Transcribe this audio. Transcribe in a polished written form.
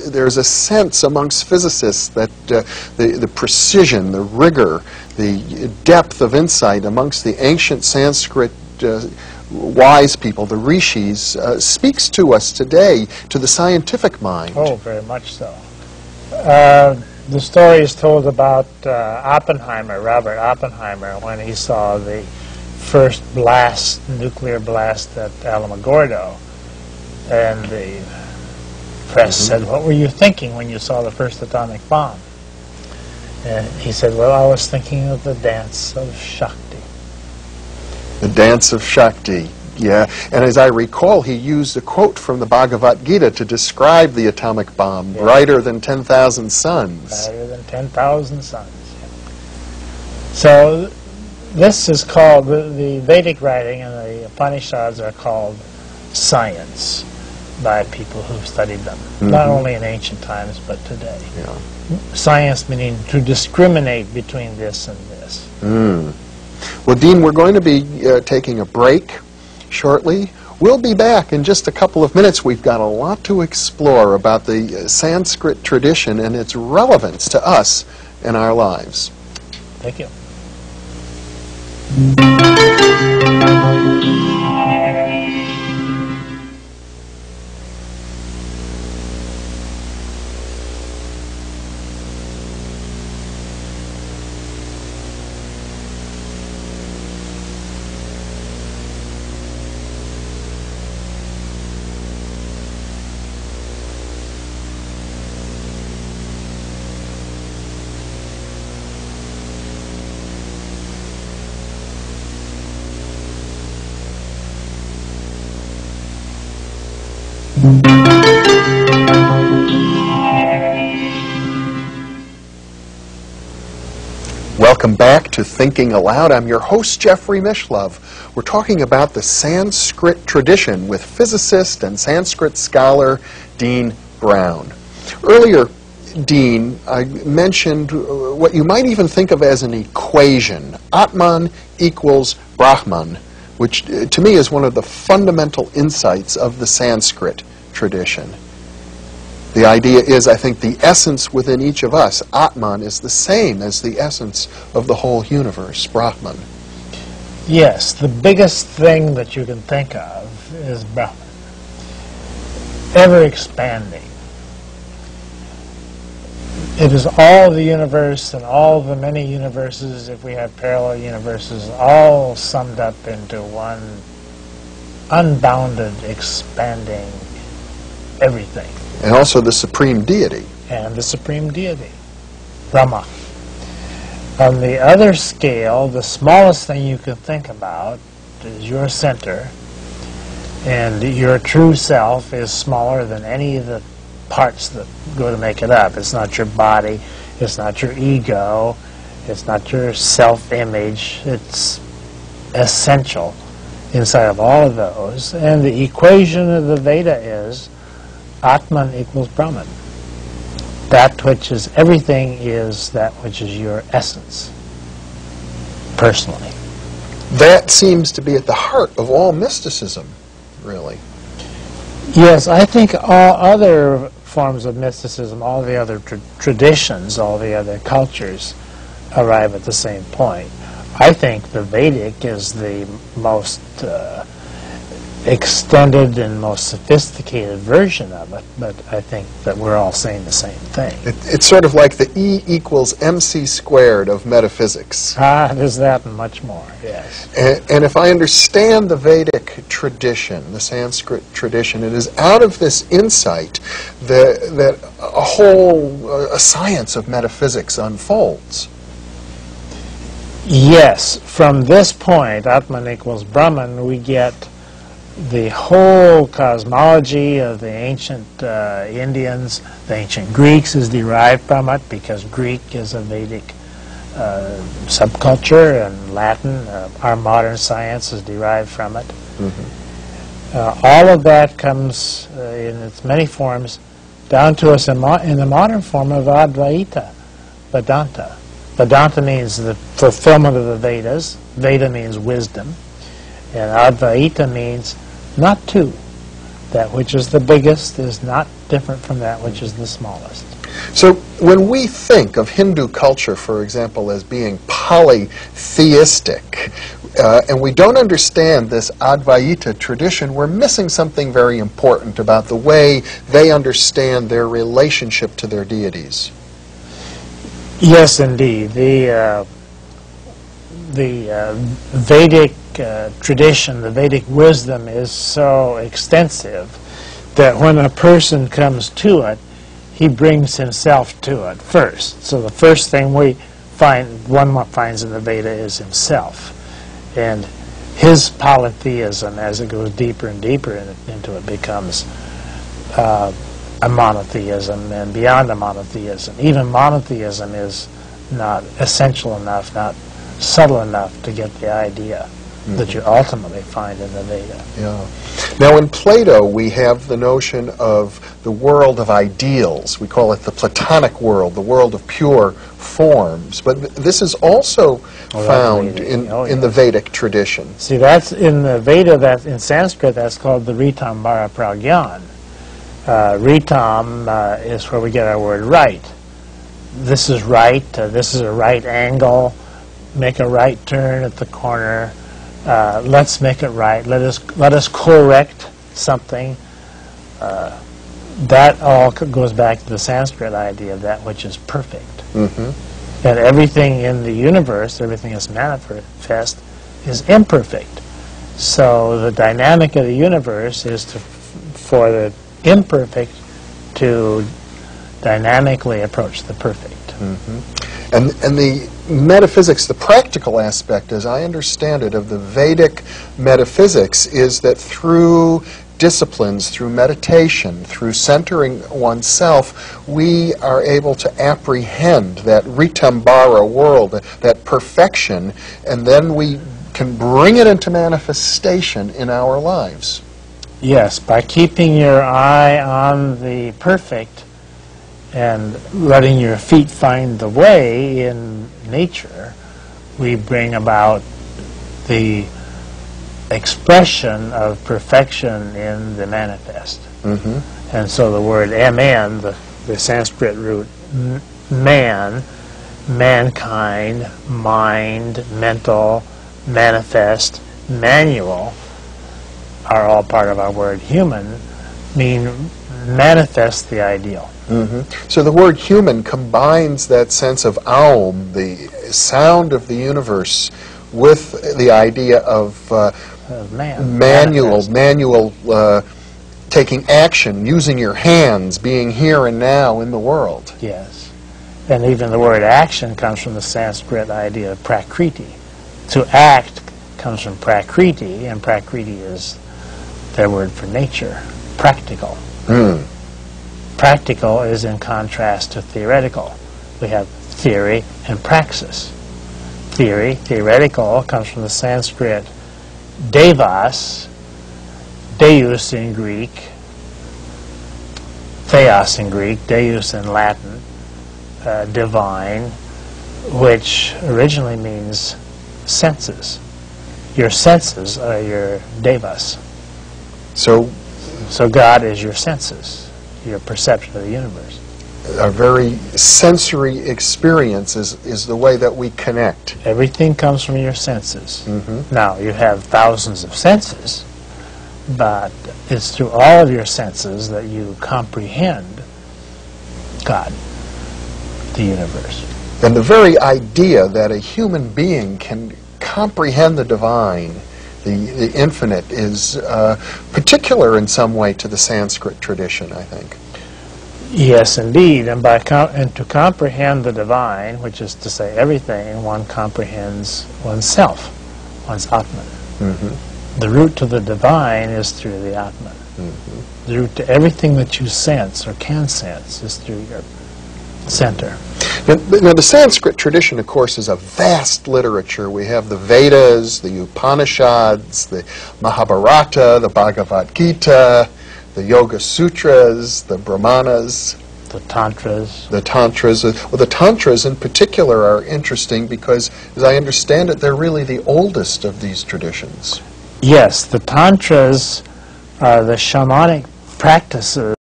there's a sense amongst physicists that the precision, the rigor, the depth of insight amongst the ancient Sanskrit wise people, the rishis, speaks to us today, to the scientific mind. Oh, very much so. The story is told about Oppenheimer, Robert Oppenheimer, when he saw the first blast, nuclear blast at Alamogordo. And the press said, "What were you thinking when you saw the first atomic bomb?" And he said, "Well, I was thinking of the dance of Shakti." The dance of Shakti, yeah. And as I recall, he used a quote from the Bhagavad Gita to describe the atomic bomb, yeah. brighter than 10,000 suns. Brighter than 10,000 suns. Yeah. So this is called, the Vedic writing and the Upanishads are called science by people who've studied them, not only in ancient times, but today. Yeah. Science meaning to discriminate between this and this. Well, Dean, we're going to be taking a break shortly. We'll be back in just a couple of minutes. We've got a lot to explore about the Sanskrit tradition and its relevance to us in our lives. Thank you. Welcome back to Thinking Aloud. I'm your host, Jeffrey Mishlove. We're talking about the Sanskrit tradition with physicist and Sanskrit scholar Dean Brown. Earlier, Dean, I mentioned what you might even think of as an equation. Atman equals brahman, which to me is one of the fundamental insights of the Sanskrit tradition. The idea is, I think, the essence within each of us, Atman, is the same as the essence of the whole universe, Brahman. Yes, the biggest thing that you can think of is Brahman. Ever expanding. It is all the universe and all the many universes, if we have parallel universes, all summed up into one unbounded, expanding everything. And also the supreme deity. And the supreme deity, Brahma. On the other scale, the smallest thing you can think about is your center, and your true self is smaller than any of the parts that go to make it up. It's not your body, it's not your ego, it's not your self-image, it's essential inside of all of those. And the equation of the Veda is Atman equals Brahman. That which is everything is that which is your essence, personally. That seems to be at the heart of all mysticism, really. Yes, I think all other forms of mysticism, all the other traditions, all the other cultures arrive at the same point. I think the Vedic is the most extended and most sophisticated version of it, but I think that we're all saying the same thing. It's sort of like the E equals MC squared of metaphysics. There's that and much more, yes. And if I understand the Vedic tradition, the Sanskrit tradition, it is out of this insight that a whole science of metaphysics unfolds. Yes, from this point, Atman equals Brahman, we get the whole cosmology of the ancient Indians, the ancient Greeks is derived from it because Greek is a Vedic subculture, and Latin, our modern science, is derived from it. All of that comes in its many forms down to us in the modern form of Advaita, Vedanta. Vedanta means the fulfillment of the Vedas. Veda means wisdom. And Advaita means not two. That which is the biggest is not different from that which is the smallest. So when we think of Hindu culture, for example, as being polytheistic, and we don't understand this Advaita tradition, we're missing something very important about the way they understand their relationship to their deities. Yes, indeed. The Vedic tradition, the Vedic wisdom is so extensive that when a person comes to it, he brings himself to it first. So the first thing one finds in the Veda is himself. And his polytheism, as it goes deeper and deeper into it, becomes a monotheism, and beyond a monotheism. Even monotheism is not essential enough, not subtle enough to get the idea that you ultimately find in the Veda. Yeah. Now in Plato we have the notion of the world of ideals. We call it the Platonic world, the world of pure forms. But this is also found in the Vedic tradition. See, that's in the Veda, in Sanskrit, that's called the Ritambara Pragyan. Ritam is where we get our word right. This is right, this is a right angle, make a right turn at the corner. Let's make it right. Let us correct something. That all goes back to the Sanskrit idea of that which is perfect. And everything in the universe, everything that's manifest, is imperfect. So the dynamic of the universe is for the imperfect to dynamically approach the perfect. And the metaphysics, the practical aspect, as I understand it, of the Vedic metaphysics is that through disciplines, through meditation, through centering oneself, we are able to apprehend that Ritambara world, that perfection, and then we can bring it into manifestation in our lives. Yes, by keeping your eye on the perfect and letting your feet find the way in nature, we bring about the expression of perfection in the manifest. And so the word atman, the Sanskrit root man, mankind, mind, mental, manifest, manual, are all part of our word human, mean manifest the ideal. So the word human combines that sense of aum, the sound of the universe, with the idea of manual, taking action, using your hands, being here and now in the world. Yes. And even the word action comes from the Sanskrit idea of prakriti. To act comes from prakriti, and prakriti is their word for nature, practical. Practical is in contrast to theoretical. We have theory and praxis. Theoretical, comes from the Sanskrit devas, deus in Greek, theos in Greek, deus in Latin, divine, which originally means senses. Your senses are your devas. So God is your senses, your perception of the universe. Our very sensory experience is the way that we connect. Everything comes from your senses. Now, you have thousands of senses, but it's through all of your senses that you comprehend God, the universe. And the very idea that a human being can comprehend the divine, the infinite, is particular in some way to the Sanskrit tradition, I think. Yes, indeed. And to comprehend the divine, which is to say everything, one comprehends oneself, one's atman. The route to the divine is through the atman. The route to everything that you sense or can sense is through your center. Now, the Sanskrit tradition, of course, is a vast literature. We have the Vedas, the Upanishads, the Mahabharata, the Bhagavad Gita, the Yoga Sutras, the Brahmanas. The Tantras. The Tantras. Well, the Tantras in particular are interesting because, as I understand it, they're really the oldest of these traditions. Yes, the Tantras are the shamanic practices